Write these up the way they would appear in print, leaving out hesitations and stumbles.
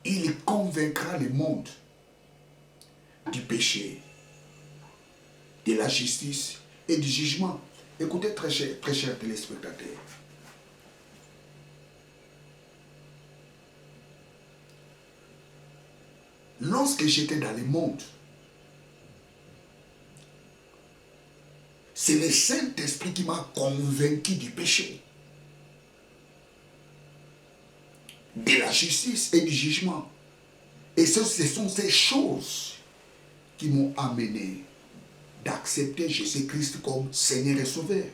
Il convaincra le monde du péché, de la justice et du jugement. Écoutez, très chers téléspectateurs. Lorsque j'étais dans le monde, c'est le Saint-Esprit qui m'a convaincu du péché, de la justice et du jugement. Et ce sont ces choses qui m'ont amené d'accepter Jésus-Christ comme Seigneur et Sauveur.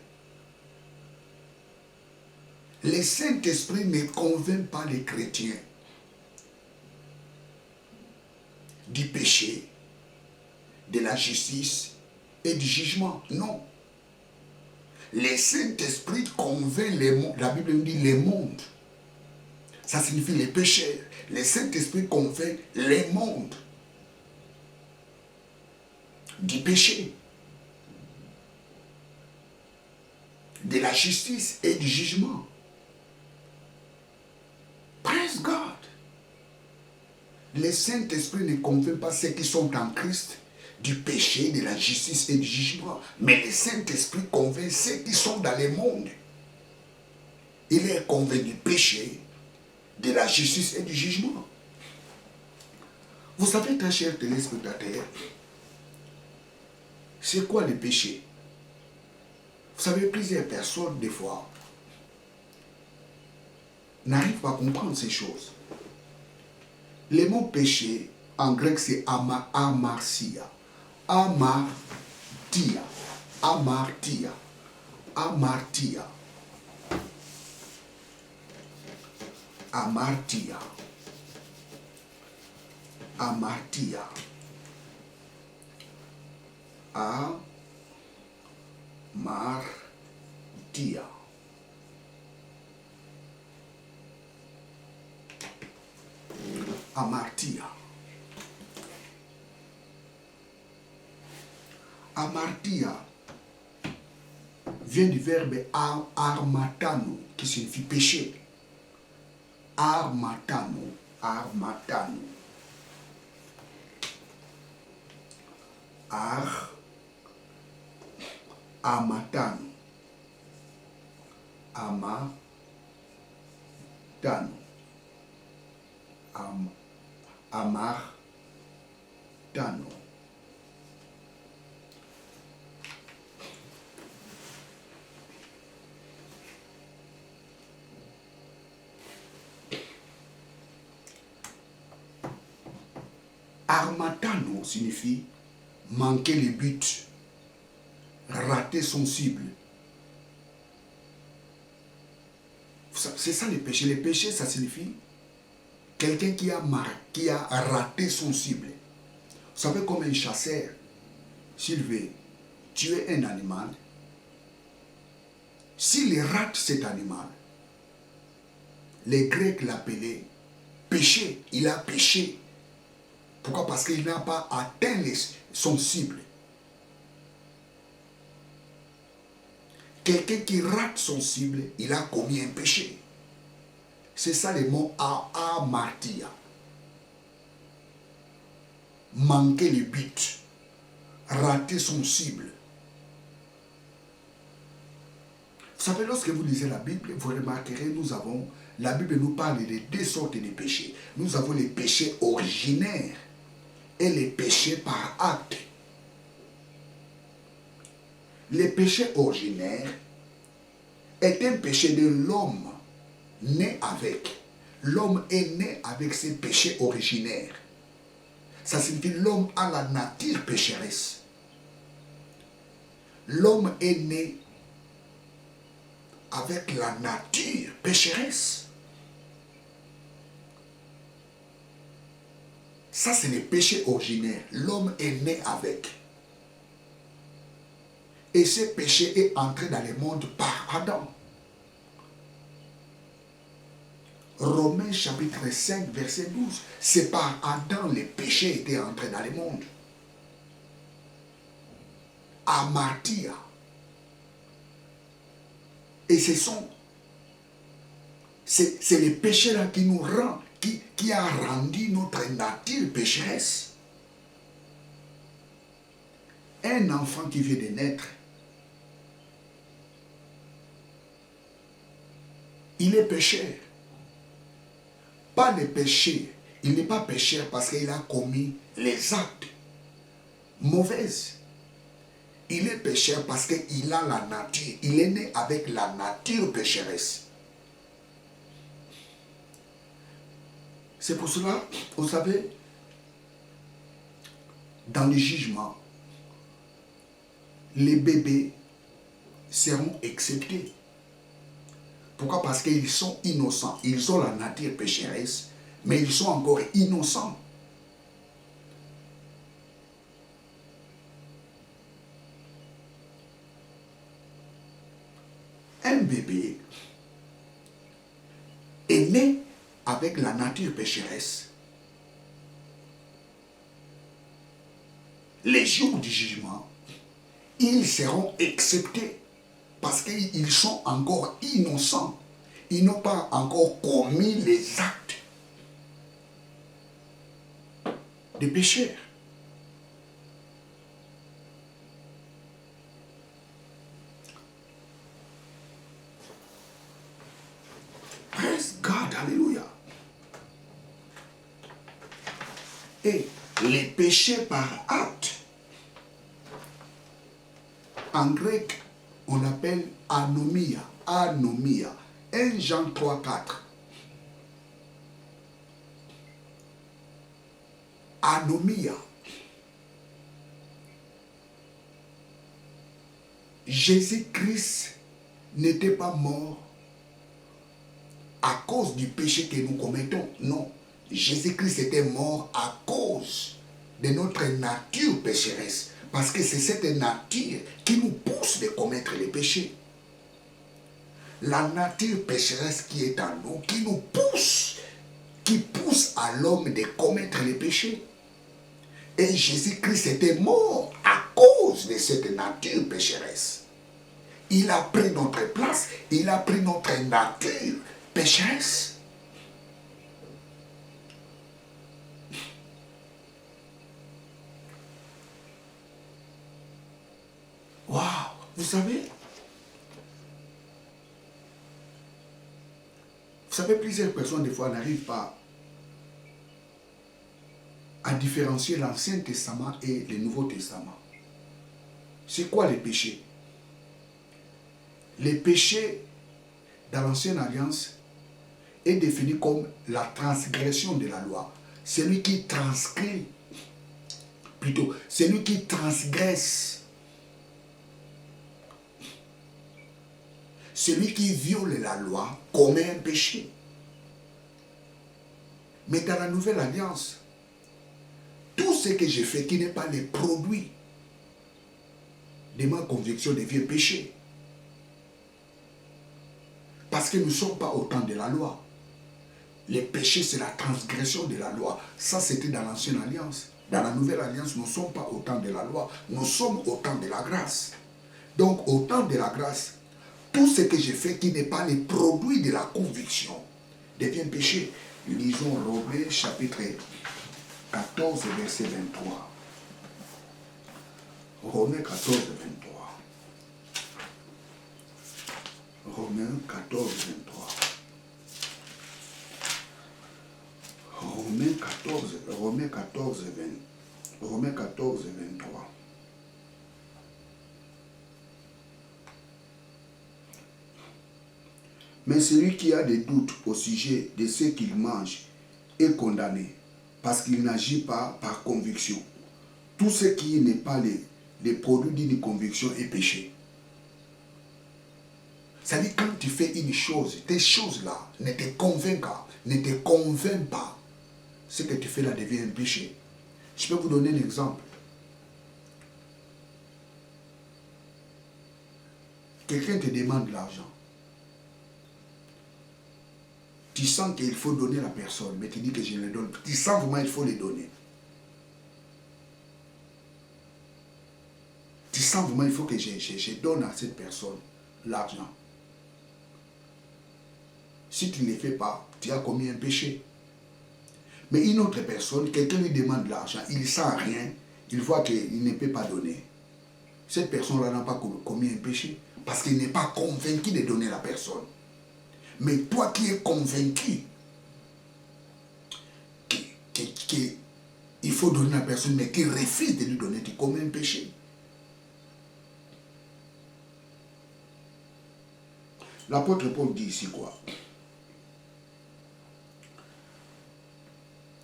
Le Saint-Esprit ne convainc pas les chrétiens du péché, de la justice et du jugement. Non. Le Saint-Esprit convainc les mondes. La Bible nous dit les mondes. Ça signifie les pécheurs. Le Saint-Esprit convainc les mondes du péché, de la justice et du jugement. Praise God. Le Saint-Esprit ne convainc pas ceux qui sont en Christ du péché, de la justice et du jugement. Mais le Saint-Esprit convainc ceux qui sont dans le monde. Il est convaincu du péché, de la justice et du jugement. Vous savez, très chers téléspectateurs, c'est quoi le péché? Vous savez, plusieurs personnes, des fois, n'arrivent pas à comprendre ces choses. Le mot péché, en grec, c'est amartia. Amartia. Amartia. Amartia. Amartia. Amartia. Amartia. Amartia. Amartia vient du verbe armatano, qui signifie péché. Armatano. Armatano. Amatano. Amatano. Amartano. Armatano signifie manquer le but, rater son cible. C'est ça le péché. Le péché, ça signifie quelqu'un qui a raté son cible. Vous savez, comme un chasseur, s'il veut tuer un animal, s'il rate cet animal, les Grecs l'appelaient péché. Il a péché. Pourquoi? Parce qu'il n'a pas atteint son cible. Quelqu'un qui rate son cible, il a commis un péché. C'est ça le mot amartia. Manquer le but, rater son cible. Vous savez, lorsque vous lisez la Bible, vous remarquerez, la Bible nous parle de deux sortes de péchés. Nous avons les péchés originaires et les péchés par acte. Le péché originaire est un péché de l'homme né avec. L'homme est né avec ses péchés originaires. Ça signifie l'homme a la nature pécheresse. L'homme est né avec la nature pécheresse. Ça, c'est le péché originaire. L'homme est né avec. Et ce péché est entré dans le monde par Adam. Romains chapitre 5, verset 12. C'est par Adam le péché était entré dans le monde. Amartia. Et c'est le péché là qui qui a rendu notre nature pécheresse. Un enfant qui vient de naître, il est pécheur. Pas le péché. Il n'est pas pécheur parce qu'il a commis les actes mauvaises. Il est pécheur parce qu'il a la nature. Il est né avec la nature pécheresse. C'est pour cela, vous savez, dans le jugement, les bébés seront exceptés. Pourquoi? Parce qu'ils sont innocents. Ils ont la nature pécheresse, mais ils sont encore innocents. Un bébé est né avec la nature pécheresse. Les jours du jugement, ils seront exceptés parce qu'ils sont encore innocents. Ils n'ont pas encore commis les actes de pécheurs. Praise God, alléluia. Et les péchés par acte, en grec, on appelle anomia. Anomia. 1 Jean 3, 4. Anomia. Jésus-Christ n'était pas mort à cause du péché que nous commettons. Non. Jésus-Christ était mort à cause de notre nature pécheresse. Parce que c'est cette nature qui nous pousse de commettre les péchés. La nature pécheresse qui est en nous, qui nous pousse, qui pousse à l'homme de commettre les péchés. Et Jésus-Christ était mort à cause de cette nature pécheresse. Il a pris notre place, il a pris notre nature pécheresse. Waouh, vous savez, plusieurs personnes, des fois, n'arrivent pas à différencier l'Ancien Testament et le Nouveau Testament. C'est quoi les péchés? Les péchés dans l'Ancienne Alliance est défini comme la transgression de la loi. Celui qui transcrit, plutôt, celui qui transgresse, celui qui viole la loi commet un péché. Mais dans la Nouvelle Alliance, tout ce que j'ai fait qui n'est pas le produit de ma conviction devient péché. Parce que nous ne sommes pas au temps de la loi. Le péché, c'est la transgression de la loi. Ça, c'était dans l'Ancienne Alliance. Dans la Nouvelle Alliance, nous ne sommes pas au temps de la loi. Nous sommes au temps de la grâce. Donc, au temps de la grâce, tout ce que j'ai fait qui n'est pas le produit de la conviction devient péché. Lisons Romains chapitre 14, verset 23. Romains 14, 23. Romains 14, 23. Romains 14, 23. Mais celui qui a des doutes au sujet de ce qu'il mange est condamné, parce qu'il n'agit pas par conviction. Tout ce qui n'est pas les produits d'une conviction est péché. C'est-à-dire, quand tu fais une chose, tes choses-là ne te convainquent pas. Ce que tu fais là devient un péché. Je peux vous donner un exemple. Quelqu'un te demande de l'argent. Tu sens qu'il faut donner à la personne, mais tu dis que je le donne. Tu sens vraiment qu'il faut le donner. Tu sens vraiment qu'il faut que je donne à cette personne l'argent. Si tu ne le fais pas, tu as commis un péché. Mais une autre personne, quelqu'un lui demande de l'argent, il ne sent rien, il voit qu'il ne peut pas donner. Cette personne-là n'a pas commis un péché parce qu'il n'est pas convaincu de donner à la personne. Mais toi qui es convaincu qu'il faut donner à la personne, mais qui refuse de lui donner, tu commets un péché. L'apôtre Paul dit ici quoi?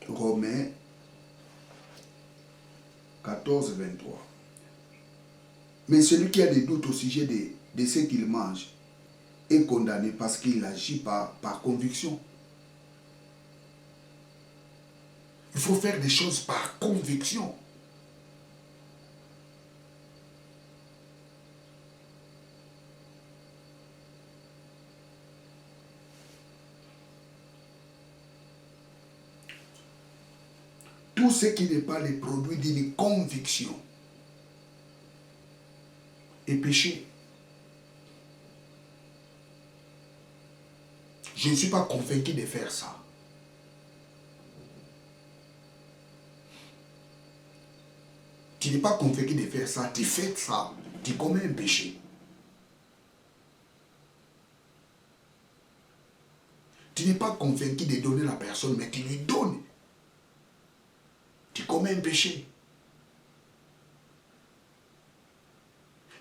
Romains 14, 23. Mais celui qui a des doutes au sujet de ce qu'il mange est condamné parce qu'il agit par conviction. Il faut faire des choses par conviction. Tout ce qui n'est pas le produit d'une conviction est péché. Je ne suis pas convaincu de faire ça. Tu n'es pas convaincu de faire ça, tu fais ça, tu commets un péché. Tu n'es pas convaincu de donner à la personne, mais tu lui donnes. Tu commets un péché.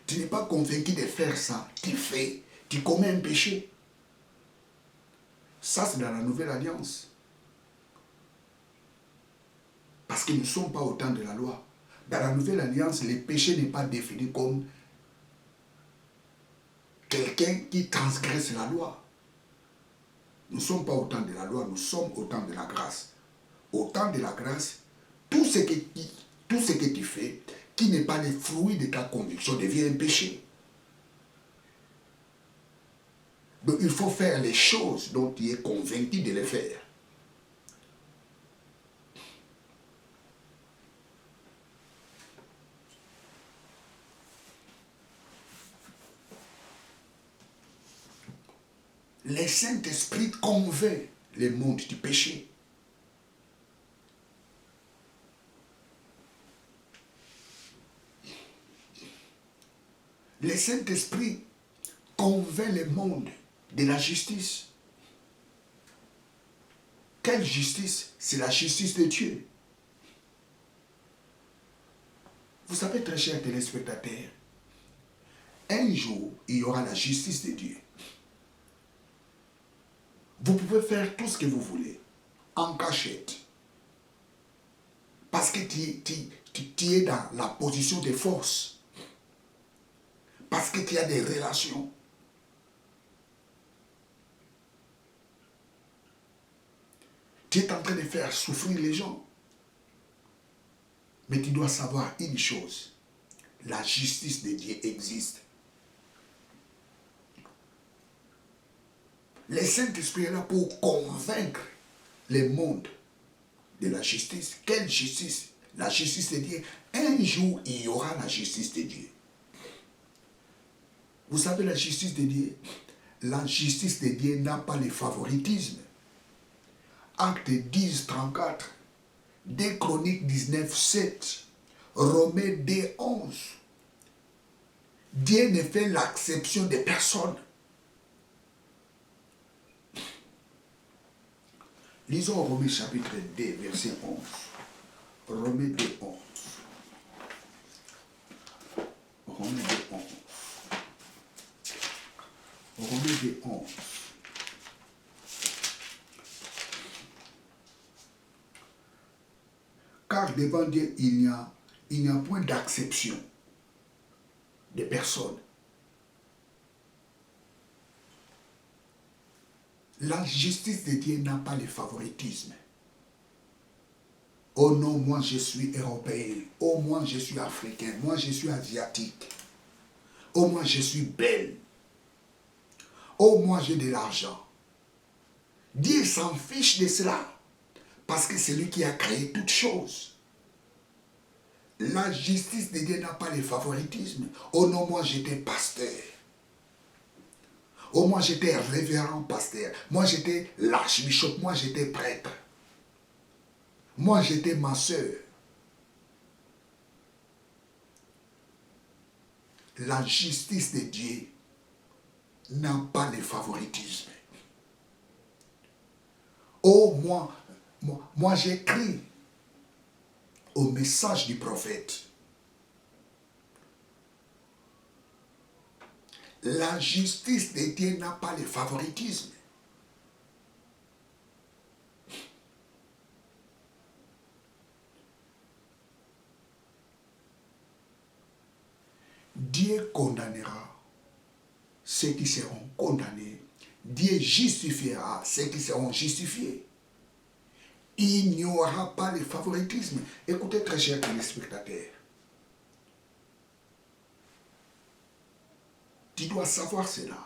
Tu n'es pas convaincu de faire ça, tu fais, tu commets un péché. Ça, c'est dans la nouvelle alliance. Parce que nous ne sommes pas au temps de la loi. Dans la nouvelle alliance, le péché n'est pas défini comme quelqu'un qui transgresse la loi. Nous ne sommes pas au temps de la loi, nous sommes au temps de la grâce. Au temps de la grâce, tout ce que tu fais, qui n'est pas le fruit de ta conviction, devient un péché. Donc il faut faire les choses dont tu es convaincu de les faire. Le Saint-Esprit convainc le monde du péché. Le Saint-Esprit convainc le monde de la justice. Quelle justice? C'est la justice de Dieu. Vous savez, très chers téléspectateurs, un jour, il y aura la justice de Dieu. Vous pouvez faire tout ce que vous voulez, en cachette. Parce que tu es dans la position de force. Parce que tu as des relations. Tu es en train de faire souffrir les gens. Mais tu dois savoir une chose. La justice de Dieu existe. Le Saint-Esprit est là pour convaincre le monde de la justice. Quelle justice? La justice de Dieu. Un jour, il y aura la justice de Dieu. Vous savez la justice de Dieu? La justice de Dieu n'a pas le favoritisme. Acte 10, 34, 2 Chroniques 19, 7, Romains 2, 11. Dieu ne fait l'acception de personne. Lisons Romains chapitre 2, verset 11. Romains 2, 11. Romains 2, 11. Romains 2, 11. Car devant Dieu, il n'y a point d'acception de personne. La justice de Dieu n'a pas le favoritisme. Oh non, moi je suis européen. Oh moi je suis africain. Moi je suis asiatique. Oh moi je suis belle. Oh moi j'ai de l'argent. Dieu s'en fiche de cela. Parce que c'est lui qui a créé toutes choses. La justice de Dieu n'a pas le favoritisme. Oh non, moi j'étais pasteur. Oh moi j'étais révérend pasteur. Moi j'étais l'archbishop. Moi j'étais prêtre. Moi, j'étais ma soeur. La justice de Dieu n'a pas de favoritisme. Oh, moi j'écris au message du prophète. La justice de Dieu n'a pas de favoritisme. Dieu condamnera ceux qui seront condamnés. Dieu justifiera ceux qui seront justifiés. Il n'y aura pas de favoritisme. Écoutez, très chers téléspectateurs. Tu dois savoir cela.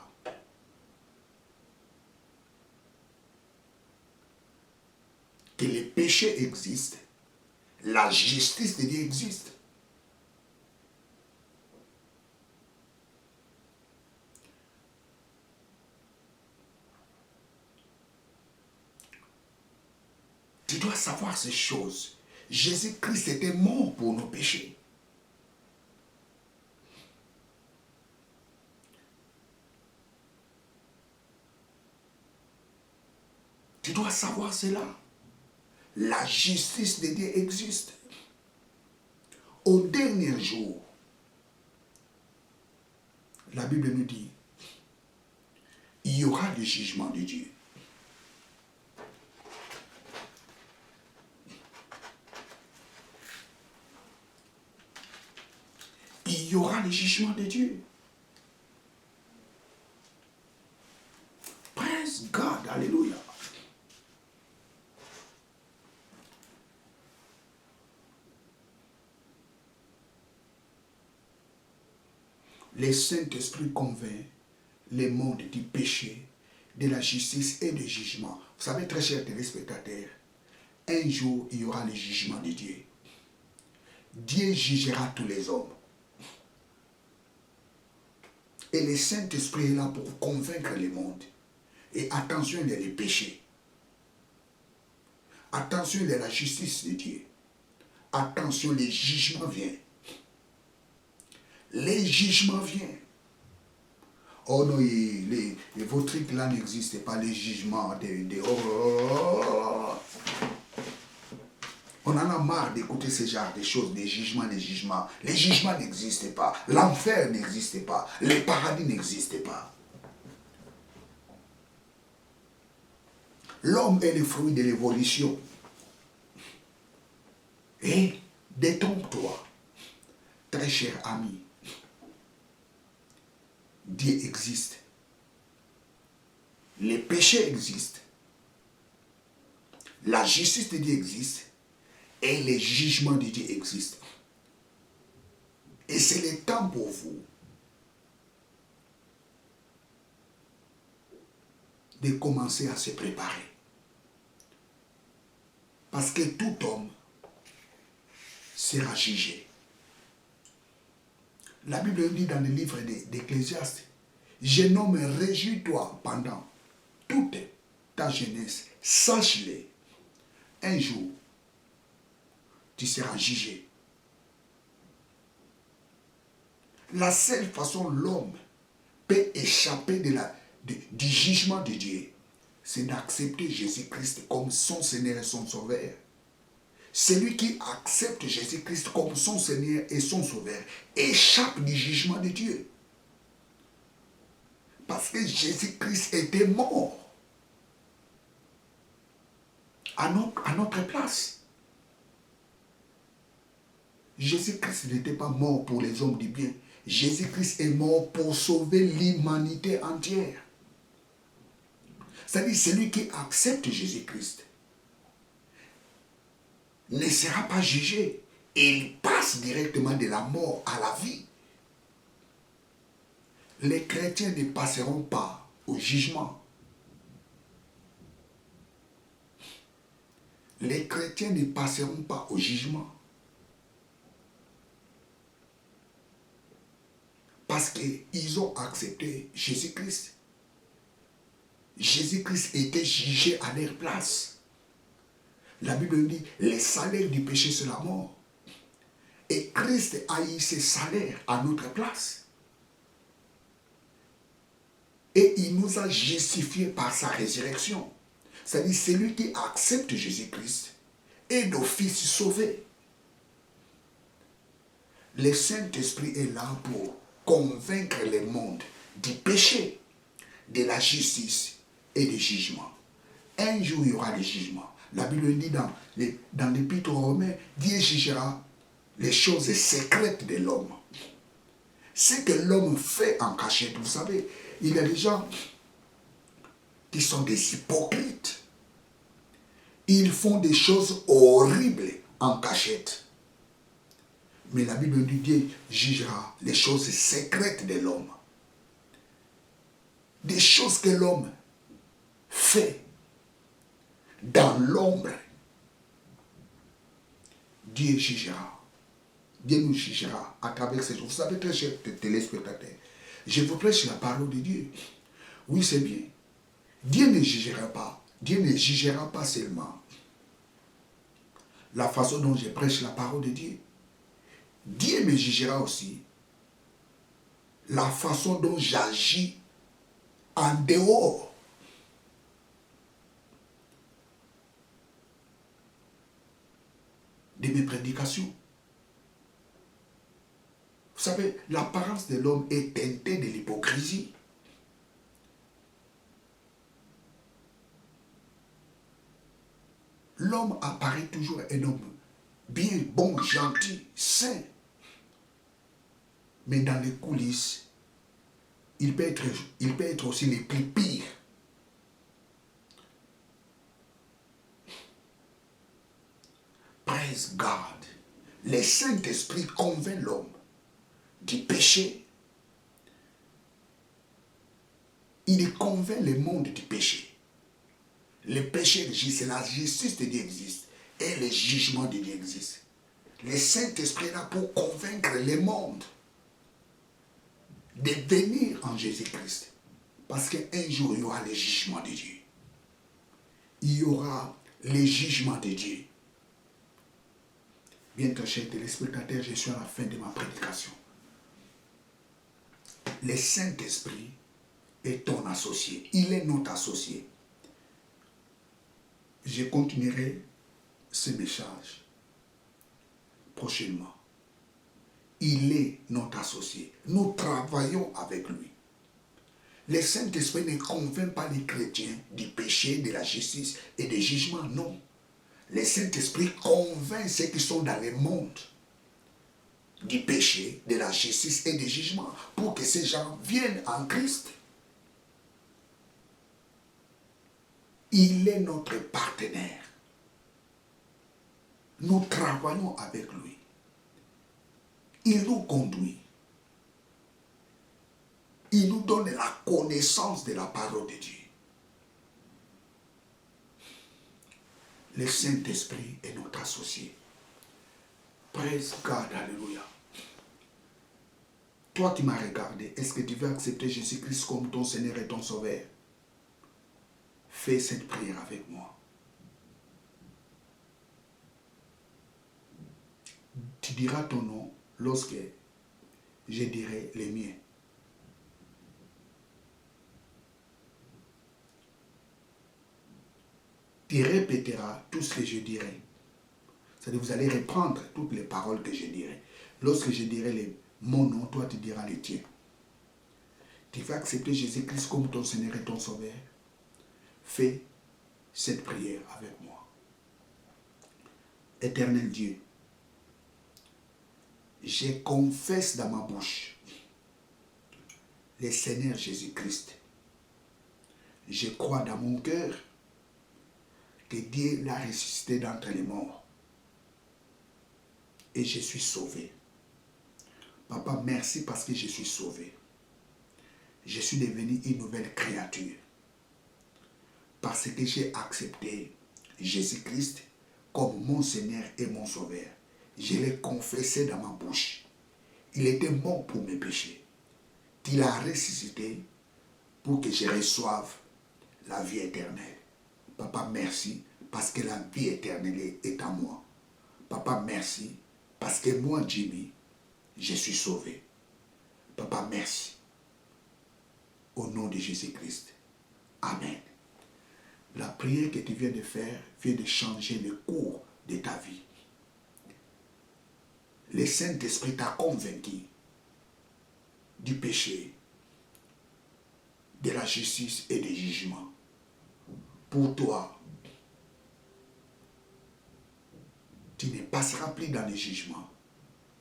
Que les péchés existent. La justice de Dieu existe. Tu dois savoir ces choses. Jésus-Christ était mort pour nos péchés. Tu dois savoir cela. La justice de Dieu existe. Au dernier jour, la Bible nous dit, il y aura le jugement de Dieu. Il y aura le jugement de Dieu. Praise God, alléluia. Le Saint-Esprit convainc le monde du péché, de la justice et du jugement. Vous savez, très chers téléspectateurs, un jour, il y aura le jugement de Dieu. Dieu jugera tous les hommes. Et le Saint-Esprit est là pour convaincre le monde. Et attention, il y a les péchés. Attention, il y a la justice de Dieu. Attention, les jugements viennent. Les jugements viennent. Oh non, vos trucs là n'existent pas, les jugements On en a marre d'écouter ce genre de choses, des jugements, des jugements. Les jugements n'existent pas. L'enfer n'existe pas. Le paradis n'existe pas. L'homme est le fruit de l'évolution. Et détrompe-toi, très cher ami. Dieu existe. Les péchés existent. La justice de Dieu existe. Et les jugements de Dieu existent. Et c'est le temps pour vous de commencer à se préparer. Parce que tout homme sera jugé. La Bible dit dans le livre d'Ecclésiaste, jeune homme, réjouis-toi pendant toute ta jeunesse. Sache-le, un jour, tu seras jugé. La seule façon l'homme peut échapper du jugement de Dieu, c'est d'accepter Jésus-Christ comme son Seigneur et son Sauveur. Celui qui accepte Jésus-Christ comme son Seigneur et son Sauveur échappe du jugement de Dieu. Parce que Jésus-Christ était mort à notre place. Jésus-Christ n'était pas mort pour les hommes du bien. Jésus-Christ est mort pour sauver l'humanité entière. C'est-à-dire, celui qui accepte Jésus-Christ ne sera pas jugé. Et il passe directement de la mort à la vie. Les chrétiens ne passeront pas au jugement. Les chrétiens ne passeront pas au jugement. Parce qu'ils ont accepté Jésus-Christ. Jésus-Christ était jugé à leur place. La Bible dit, les salaires du péché, c'est la mort. Et Christ a eu ses salaires à notre place. Et il nous a justifiés par sa résurrection. C'est-à-dire, celui qui accepte Jésus-Christ est d'office sauvé. Le Saint-Esprit est là pour convaincre le monde du péché, de la justice et du jugement. Un jour, il y aura le jugement. La Bible dit dans l'Épître aux Romains, Dieu jugera les choses secrètes de l'homme. Ce que l'homme fait en cachette, vous savez, il y a des gens qui sont des hypocrites. Ils font des choses horribles en cachette. Mais la Bible dit Dieu jugera les choses secrètes de l'homme. Des choses que l'homme fait dans l'ombre. Dieu jugera. Dieu nous jugera à travers ces choses. Vous savez, très chers téléspectateurs, je vous prêche la parole de Dieu. Oui, c'est bien. Dieu ne jugera pas. Dieu ne jugera pas seulement la façon dont je prêche la parole de Dieu. Dieu me jugera aussi la façon dont j'agis en dehors de mes prédications. Vous savez, l'apparence de l'homme est teintée de l'hypocrisie. L'homme apparaît toujours un homme bien, bon, gentil, sain. Mais dans les coulisses, il peut être aussi les plus pires. Praise God. Le Saint-Esprit convainc l'homme du péché. Il convainc le monde du péché. Le péché existe, la justice de Dieu existe et le jugement de Dieu existe. Le Saint-Esprit est là pour convaincre le monde de venir en Jésus-Christ. Parce qu'un jour, il y aura le jugement de Dieu. Il y aura le jugement de Dieu. Bien, très chers téléspectateurs, je suis à la fin de ma prédication. Le Saint-Esprit est ton associé. Il est notre associé. Je continuerai ce message prochainement. Il est notre associé. Nous travaillons avec lui. Le Saint-Esprit ne convainc pas les chrétiens du péché, de la justice et du jugement, non. Le Saint-Esprit convainc ceux qui sont dans le monde du péché, de la justice et du jugement pour que ces gens viennent en Christ. Il est notre partenaire. Nous travaillons avec lui. Il nous conduit. Il nous donne la connaissance de la parole de Dieu. Le Saint-Esprit est notre associé. Praise God, alléluia. Toi qui m'as regardé, est-ce que tu veux accepter Jésus-Christ comme ton Seigneur et ton Sauveur? Fais cette prière avec moi. Tu diras ton nom lorsque je dirai les miens. Tu répéteras tout ce que je dirai. C'est-à-dire vous allez reprendre toutes les paroles que je dirai. Lorsque je dirai mon nom, toi tu diras les tiens. Tu vas accepter Jésus-Christ comme ton Seigneur et ton Sauveur. Fais cette prière avec moi. Éternel Dieu, je confesse dans ma bouche le Seigneur Jésus-Christ. Je crois dans mon cœur que Dieu l'a ressuscité d'entre les morts. Et je suis sauvé. Papa, merci parce que je suis sauvé. Je suis devenu une nouvelle créature. Parce que j'ai accepté Jésus-Christ comme mon Seigneur et mon Sauveur. Je l'ai confessé dans ma bouche. Il était mort pour mes péchés. Il a ressuscité pour que je reçoive la vie éternelle. Papa, merci parce que la vie éternelle est en moi. Papa, merci, parce que moi, Jimmy, je suis sauvé. Papa, merci. Au nom de Jésus-Christ. Amen. La prière que tu viens de faire vient de changer le cours de ta vie. Le Saint-Esprit t'a convaincu du péché, de la justice et du jugement. Pour toi, tu ne passeras plus dans le jugement.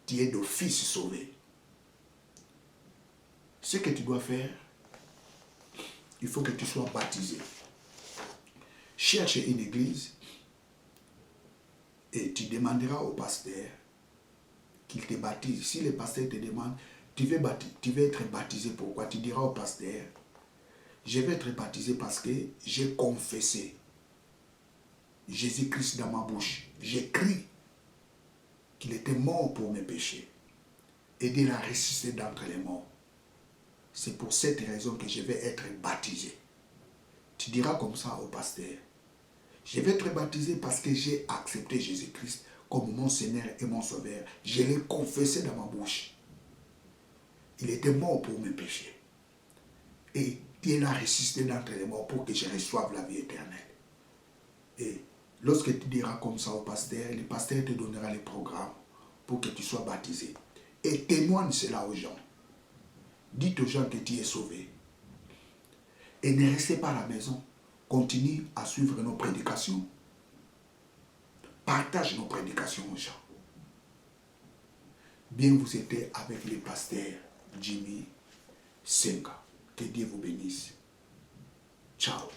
Tu es d'office sauvé. Ce que tu dois faire, il faut que tu sois baptisé. Cherche une église et tu demanderas au pasteur qu'il te baptise. Si le pasteur te demande, tu veux être baptisé, pourquoi? Tu diras au pasteur, je vais être baptisé parce que j'ai confessé Jésus-Christ dans ma bouche. J'ai crié qu'il était mort pour mes péchés et de la ressusciter d'entre les morts. C'est pour cette raison que je vais être baptisé. Tu diras comme ça au pasteur, je vais être baptisé parce que j'ai accepté Jésus-Christ comme mon Seigneur et mon Sauveur. Je l'ai confessé dans ma bouche. Il était mort pour mes péchés. Et il a ressuscité d'entre les morts pour que je reçoive la vie éternelle. Et lorsque tu diras comme ça au pasteur, le pasteur te donnera le programme pour que tu sois baptisé. Et témoigne cela aux gens. Dites aux gens que tu es sauvé. Et ne restez pas à la maison. Continue à suivre nos prédications. Partage nos prédications aux gens. Bien, vous étiez avec le pasteur Jimmy Senga. Que Dieu vous bénisse. Ciao.